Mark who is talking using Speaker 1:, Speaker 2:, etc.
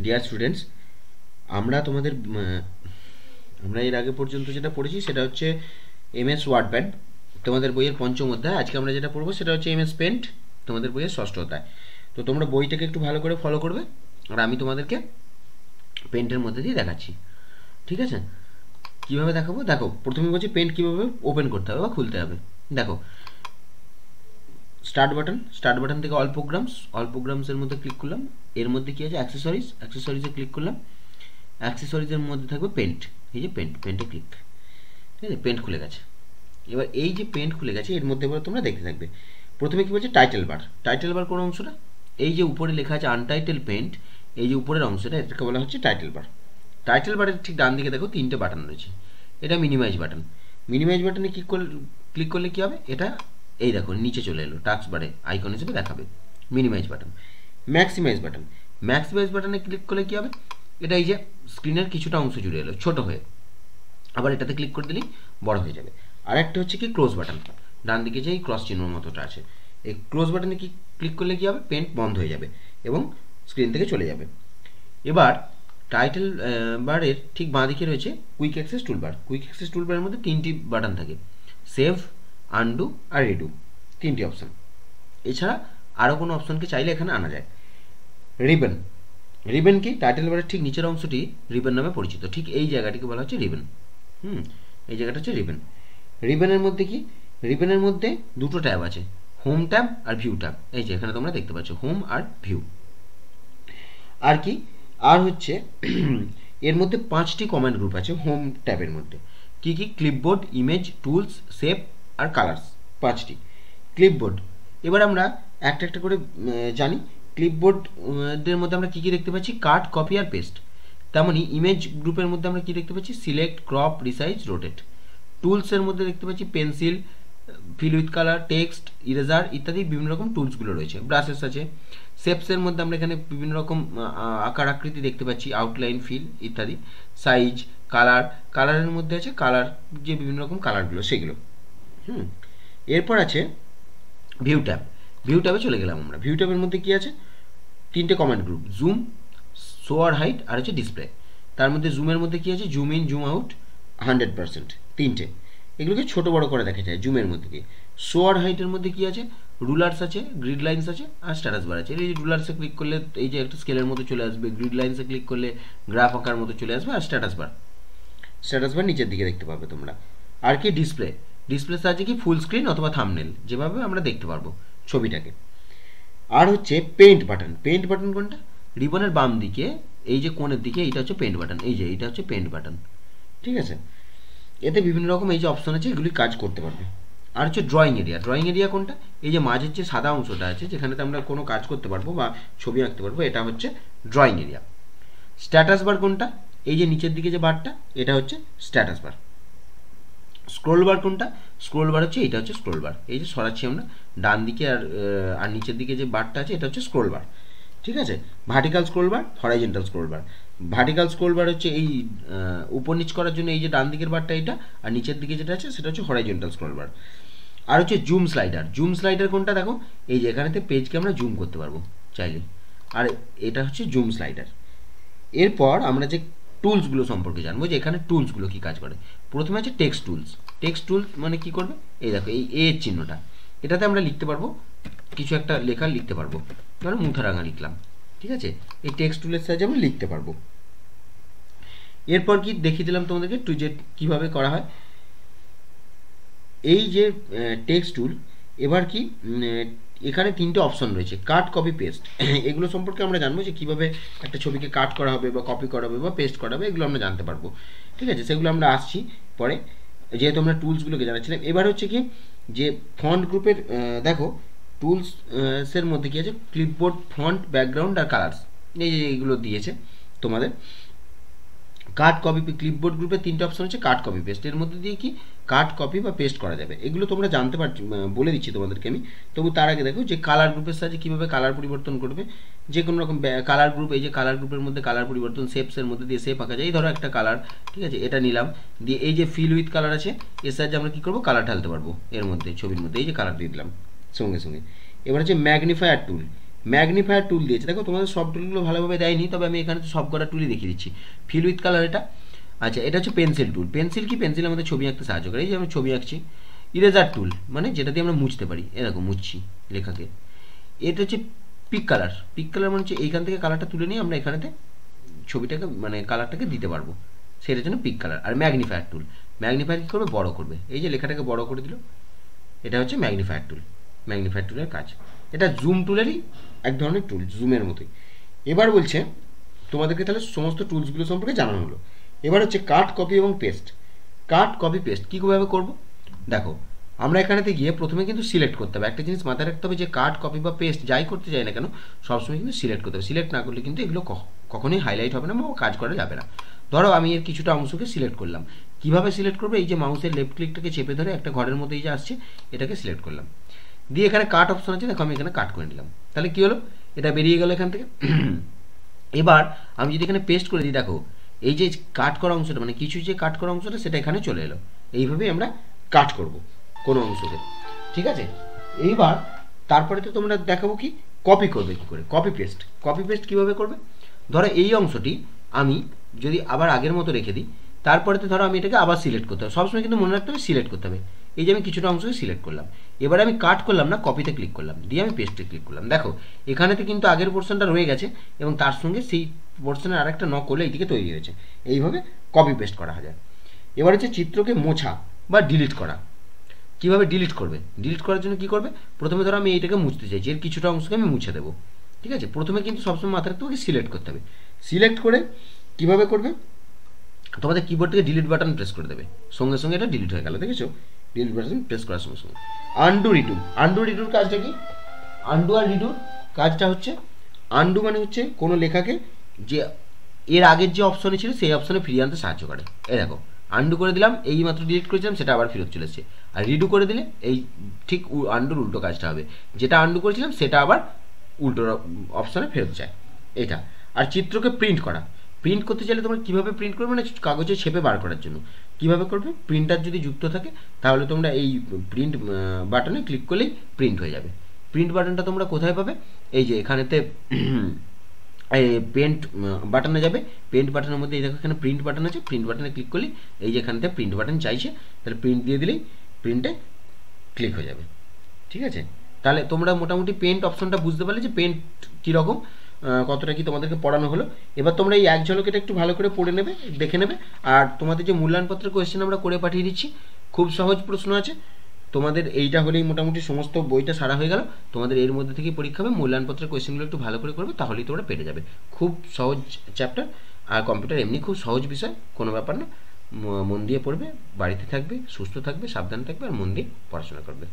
Speaker 1: Dear students, আমরা তোমাদের আমরা এর আগে পর্যন্ত যেটা পড়েছি সেটা হচ্ছে এমএস ওয়ার্ডপ্যাড, তোমাদের বইয়ের পঞ্চম অধ্যায়। আজকে আমরা যেটা পড়বো সেটা হচ্ছে এমএস পেন্ট, তোমাদের বইয়ের ষষ্ঠ অধ্যায়। তো তোমরা বইটাকে একটু ভালো করে ফলো করবে, আর আমি তোমাদেরকে পেন্টের মধ্যে দিয়ে দেখাচ্ছি, ঠিক আছে? কীভাবে দেখাবো দেখো। প্রথমে বলছি পেন্ট কীভাবে ওপেন করতে হবে বা খুলতে হবে। দেখো, স্টার্ট বাটন থেকে অল প্রোগ্রামসের মধ্যে ক্লিক করলাম। এর মধ্যে কী আছে, অ্যাক্সেসরিজে ক্লিক করলাম। অ্যাক্সেসরিজের মধ্যে থাকবে পেন্ট, এই যে পেন্টে ক্লিক, ঠিক আছে? পেন্ট খুলে গেছে। এবার এই যে পেন্ট খুলে গেছে এর মধ্যে এবার তোমরা দেখতে থাকবে। প্রথমে কী বলছে, টাইটেল বার কোন অংশটা, এই যে উপরে লেখা আছে আনটাইটেল পেন্ট, এই যে উপরের অংশটা এটাকে বলা হচ্ছে টাইটেল বার। টাইটেল বারের ঠিক ডান দিকে দেখো তিনটে বাটন রয়েছে, এটা মিনিমাইজ বাটনে ক্লিক করলে কী হবে, এটা এই দেখো নিচে চলে এলো, টাস্ক বারে আইকন হিসেবে দেখাবে মিনিমাইজ বাটন। ম্যাক্সিমাইজ বাটনে ক্লিক করলে কী হবে, এটা এই যে স্ক্রিনের কিছুটা অংশ জুড়ে এলো ছোট হয়ে, আবার এটাতে ক্লিক করে দিলেই বড় হয়ে যাবে। আর একটা হচ্ছে কি ক্লোজ বাটন, ডান দিকে যে এই ক্রস চিহ্নর মতোটা আছে, এই ক্লোজ বাটনে কি ক্লিক করলে কী হবে, পেন্ট বন্ধ হয়ে যাবে এবং স্ক্রিন থেকে চলে যাবে। এবার টাইটেল বারের ঠিক বাঁ দিকে রয়েছে কুইক অ্যাক্সেস টুলবারের মধ্যে তিনটি বাটন থাকে, সেভ, আনডু আর রিডু, তিনটি অপশান। এছাড়া আরও কোনো অপশানকে চাইলে এখানে আনা যায়। রিবেন কি, টাইটেল বারের ঠিক নিচের অংশটি রিবেন নামে পরিচিত, ঠিক এই জায়গাটিকে বলা হচ্ছে রিবেন। এই জায়গাটা হচ্ছে রিবেন। রিবেনের মধ্যে দুটো ট্যাব আছে, হোম ট্যাব আর ভিউ ট্যাব। এই যে এখানে তোমরা দেখতে পাচ্ছ হোম আর ভিউ। আর কি, আর হচ্ছে এর মধ্যে 5টি কমান্ড গ্রুপ আছে হোম ট্যাবের মধ্যে। কি কি, ক্লিপবোর্ড, ইমেজ, টুলস, শেপ আর কালার্স, 5টি। ক্লিপবোর্ড, এবার আমরা একটা একটা করে জানি। ক্লিপবোর্ডের মধ্যে আমরা কী কী দেখতে পাচ্ছি, কাট, কপি আর পেস্ট। তেমনই ইমেজ গ্রুপের মধ্যে আমরা কী দেখতে পাচ্ছি, সিলেক্ট, ক্রপ, রিসাইজ, রোটেট। টুলসের মধ্যে দেখতে পাচ্ছি pencil, fill with colour, text, eraser ইত্যাদি বিভিন্ন রকম টুলসগুলো রয়েছে। ব্রাশেস আছে। শেপসের মধ্যে আমরা এখানে বিভিন্ন রকম আকার আকৃতি দেখতে পাচ্ছি, আউটলাইন, ফিল ইত্যাদি। সাইজ, কালারের মধ্যে আছে কালার, যে বিভিন্ন রকম কালারগুলো সেগুলো। এরপর আছে ভিউ ট্যাবে চলে গেলাম আমরা। ভিউ ট্যাবের মধ্যে কি আছে, 3টে কমান্ড গ্রুপ, জুম, শো আর হাইট আর হচ্ছে ডিসপ্লে। তার মধ্যে জুমের মধ্যে কি আছে, জুম ইন, জুম আউট, 100%, 3টে। এগুলোকে ছোট বড় করে দেখা যায় জুমের মধ্যে দিয়ে। শো আর হাইটের মধ্যে কি আছে, রুলার্স আছে, গ্রিড লাইন্স আছে আর স্ট্যাটাস বার আছে। এই রুলার্সে ক্লিক করলে এই যে একটা স্কেলের মতো চলে আসবে, গ্রিড লাইন্সে ক্লিক করলে গ্রাফ আঁকার মতো চলে আসবে, আর স্ট্যাটাস বার নিচের দিকে দেখতে পাবে তোমরা। আর কি, ডিসপ্লে আছে কি ফুল স্ক্রিন অথবা থাম্বনেল, যেভাবে আমরা দেখতে পারবো ছবিটাকে। আর হচ্ছে পেইন্ট বাটন কোনটা, রিবনের বাম দিকে এই যে কোণের দিকে এইটা হচ্ছে পেইন্ট বাটন, এই যে এইটা হচ্ছে পেইন্ট বাটন, ঠিক আছে? এতে বিভিন্ন রকম এই যে অপশন আছে এগুলি কাজ করতে পারবে। আর হচ্ছে ড্রয়িং এরিয়া কোনটা, এই যে মাঝের যে সাদা অংশটা আছে যেখানেতে আমরা কোনো কাজ করতে পারবো বা ছবি আঁকতে পারবো, এটা হচ্ছে ড্রয়িং এরিয়া। স্ট্যাটাস বার কোনটা, এই যে নিচের দিকে যে বারটা এটা হচ্ছে স্ট্যাটাস বার। স্ক্রোল বার কোনটা, স্ক্রোল বার হচ্ছে এটা হচ্ছে স্ক্রোল বার, এই যে সরাচ্ছি আমরা ডান দিকে আর নিচের দিকে যে বারটা আছে এটা হচ্ছে স্ক্রোল বার, ঠিক আছে? ভার্টিক্যাল স্ক্রোল বার, হরাইজন্টাল স্ক্রোল বার। ভার্টিক্যাল স্ক্রোল বার হচ্ছে এই উপর নিচ করার জন্য এই যে ডান দিকের বারটা এটা, আর নিচের দিকে যেটা আছে সেটা হচ্ছে হরাইজন্টাল স্ক্রোল বার। আর হচ্ছে জুম স্লাইডার কোনটা, দেখো এই যে এখানেতে পেজকে আমরা জুম করতে পারবো চাইলে, আর এটা হচ্ছে জুম স্লাইডার। এরপর আমরা যে টুলসগুলো সম্পর্কে জানবো, যে এখানে টুলসগুলো কী কাজ করে। প্রথমে আছে টেক্সট টুলস মানে কি করবে, এই দেখো এই এর চিহ্নটা, এটাতে আমরা লিখতে পারবো কিছু একটা লেখা লিখতে পারবো, ধরো মুথারাঙা লিখলাম, ঠিক আছে? এই টেক্সট টুলের সাহায্যে আমরা লিখতে পারবো। এরপর কি দেখিয়ে দিলাম তোমাদেরকে যে কীভাবে করা হয় এই যে টেক্সট টুল। এবার কি, এখানে 3টে অপশন রয়েছে, কাট, কপি, পেস্ট। এগুলো সম্পর্কে আমরা জানবো যে কীভাবে একটা ছবিকে কাট করা হবে বা কপি করা হবে বা পেস্ট করা হবে, এগুলো আমরা জানতে পারবো, ঠিক আছে? সেগুলো আমরা আসছি পরে, যেহেতু আমরা টুলসগুলোকে জানাচ্ছিলাম। এবার হচ্ছে কি, যে ফন্ট গ্রুপের দেখো টুলসের মধ্যে কী আছে, ক্লিপবোর্ড, ফন্ট, ব্যাকগ্রাউন্ড আর কালার্স, এই যে এইগুলো দিয়েছে তোমাদের। কাট, কপি, ক্লিপবোর্ড গ্রুপের 3টে অপশন হচ্ছে কাট, কপি, পেস্ট। এর মধ্যে দিয়ে কি কাট, কপি বা পেস্ট করা যাবে, এগুলো তোমরা জানতে পারছি, বলে দিচ্ছি তোমাদেরকে আমি। তবু তার আগে দেখো যে কালার গ্রুপের সাহায্যে কীভাবে কালার পরিবর্তন করবে, যে কোনো রকম কালার গ্রুপ, এই যে কালার গ্রুপের মধ্যে কালার পরিবর্তন, শেপসের মধ্যে দিয়ে শেপ আঁকা যায়। এই ধরো একটা কালার, ঠিক আছে, এটা নিলাম, দিয়ে এই যে ফিল উইথ কালার আছে এর সাহায্যে আমরা কী করবো, কালার ঢালতে পারবো এর মধ্যে, ছবির মধ্যে এই যে কালার দিয়ে দিলাম সঙ্গে সঙ্গে। এবার হচ্ছে ম্যাগনিফায়ার ম্যাগনিফায়ার টুল দিয়েছে। দেখো তোমাদের সব টুলগুলো ভালোভাবে দেয়নি, তবে আমি এখানে তো সব কটা টুলই দেখিয়ে দিচ্ছি। ফিল উইথ কালার এটা। আচ্ছা, এটা হচ্ছে পেন্সিল টুল। পেন্সিল কি? পেন্সিল আমাদের ছবি আঁকতে সাহায্য করে। এই যে আমি ছবি আঁকছি। ইরেজার টুল মানে যেটা দিয়ে আমরা মুছতে পারি, এরকম মুছছি লেখাকে। এটা হচ্ছে পিক কালার। পিক কালার মানে হচ্ছে এইখান থেকে কালারটা তুলে নিয়ে আমরা এখানেতে ছবিটাকে মানে কালারটাকে দিতে পারবো, সেটার জন্য পিক কালার। আর ম্যাগনিফায়ার টুল, ম্যাগনিফায়ার কী করবে? বড় করবে। এই যে লেখাটাকে বড় করে দিল, এটা হচ্ছে ম্যাগনিফায়ার টুল। ম্যাগনিফায়ার টুলের কাজ এটা। জুম টুলেরই এক ধরনের টুল, জুমের মতোই। এবার বলছে তোমাদেরকে তাহলে সমস্ত টুলসগুলো সম্পর্কে জানানো হলো। এবার হচ্ছে কাট, কপি এবং পেস্ট। কাট, কপি, পেস্ট কীভাবে করবো দেখো। আমরা এখানেতে গিয়ে প্রথমে কিন্তু সিলেক্ট করতে হবে। একটা জিনিস মাথায় রাখতে হবে যে কাট, কপি বা পেস্ট যাই করতে যাই না কেন, সবসময় কিন্তু সিলেক্ট করতে হবে। সিলেক্ট না করলে কিন্তু এগুলো কখনোই হাইলাইট হবে না বা কাজ করা যাবে না। ধরো আমি এর কিছুটা অংশকে সিলেক্ট করলাম। কিভাবে সিলেক্ট করবো? এই যে মাউসের লেফট ক্লিকটাকে চেপে ধরে একটা ঘরের মধ্যে এই যে আসছে, এটাকে সিলেক্ট করলাম, দিয়ে এখানে কাট অপশন আছে, দেখো আমি এখানে কাট করে নিলাম। তাহলে কী হলো? এটা বেরিয়ে গেল এখান থেকে। এবার আমি যদি এখানে পেস্ট করে দিই, দেখো এই যে কাট করা অংশটা মানে কিছু যে কাট করা অংশটা সেটা এখানে চলে এলো। এইভাবেই আমরা কাট করব কোনো অংশকে, ঠিক আছে? এইবার তারপরে তো তোমরা দেখাবো কি কপি করবে কী করে। কপি পেস্ট, কপি পেস্ট কীভাবে করবে? ধরো এই অংশটি আমি যদি আবার আগের মতো রেখে দিই, তারপরে তো ধরো আমি এটাকে আবার সিলেক্ট করতে হবে। সবসময় কিন্তু মনে রাখতে হবে সিলেক্ট করতে হবে। এই যে আমি কিছুটা অংশকে সিলেক্ট করলাম, এবারে আমি কাট করলাম না, কপিতে ক্লিক করলাম, দিয়ে আমি পেস্টে ক্লিক করলাম। দেখো এখানেতে কিন্তু আগের পোর্শনটা রয়ে গেছে এবং তার সঙ্গে সেই পোর্শনের আরেকটা নকল এইদিকে তৈরি হয়েছে। এইভাবে কপি পেস্ট করা যায়। এবার হচ্ছে চিত্রকে মোছা বা ডিলিট করা। কীভাবে ডিলিট করবে? ডিলিট করার জন্য কী করবে? প্রথমে ধরো আমি এইটাকে মুছতে চাইছি, এর কিছুটা অংশকে আমি মুছে দেবো, ঠিক আছে? প্রথমে কিন্তু সবসময় মাথায় রাখতে হবে সিলেক্ট করতে হবে। সিলেক্ট করে কীভাবে করবে? তোমাদের কিবোর্ড থেকে ডিলিট বাটন প্রেস করে দেবে, সঙ্গে সঙ্গে এটা ডিলিট হয়ে গেল। দেখেছো? ডিলিট বাটন প্রেস করার সঙ্গে সঙ্গে। Undo, redo. আনডু, রিডুর কাজটা কি? আনডু আর রিডুর কাজটা হচ্ছে, আনডু মানে হচ্ছে কোনো লেখাকে যে এর আগের যে অপশনে ছিল সেই অপশনে ফিরিয়ে আনতে সাহায্য করে। এই দেখো আনডু করে দিলাম, এই মাত্র ডিলিট করেছিলাম সেটা আবার ফেরত চলে এসেছে। আর রিডু করে দিলে এই ঠিক আনডুর উল্টো কাজটা হবে, যেটা আনডু করেছিলাম সেটা আবার উল্টো অপশনে ফেরত যায়, এটা। আর চিত্রকে প্রিন্ট করা। প্রিন্ট করতে চাইলে তোমরা কীভাবে প্রিন্ট করবে? মানে কাগজে ছেপে বার করার জন্য কীভাবে করবে? প্রিন্টার যদি যুক্ত থাকে তাহলে তোমরা এই প্রিন্ট বাটনে ক্লিক করলেই প্রিন্ট হয়ে যাবে। প্রিন্ট বাটনটা তোমরা কোথায় পাবে? এই যে এখানেতে পেন্ট বাটনে যাবে, পেন্ট বাটনের মধ্যে এই দেখো এখানে প্রিন্ট বাটন আছে, প্রিন্ট বাটনে ক্লিক করলে এই যে এখানতে প্রিন্ট বাটন চাইছে, তাহলে প্রিন্ট দিয়ে দিলেই প্রিন্টে ক্লিক হয়ে যাবে, ঠিক আছে? তাহলে তোমরা মোটামুটি পেন্ট অপশনটা বুঝতে পারলে যে পেন্ট কীরকম, কতটা কি তোমাদেরকে পড়ানো হলো। এবার তোমরা এই এক ঝলক এটা একটু ভালো করে পড়ে নেবে, দেখে নেবে। আর তোমাদের যে মূল্যায়নপত্রের কোয়েশ্চেন আমরা করে পাঠিয়ে দিচ্ছি, খুব সহজ প্রশ্ন আছে। তোমাদের এইটা হলেই মোটামুটি সমস্ত বইটা সারা হয়ে গেল। তোমাদের এর মধ্যে থেকেই পরীক্ষা হবে। মূল্যায়নপত্রের কোয়েশ্চেনগুলো একটু ভালো করে করবে, তাহলেই তোমরা পেরে যাবে। খুব সহজ চ্যাপ্টার, আর কম্পিউটার এমনি খুব সহজ বিষয়, কোনো ব্যাপার না। মন দিয়ে পড়বে, বাড়িতে থাকবে, সুস্থ থাকবে, সাবধান থাকবে আর মন দিয়ে পড়াশোনা করবে।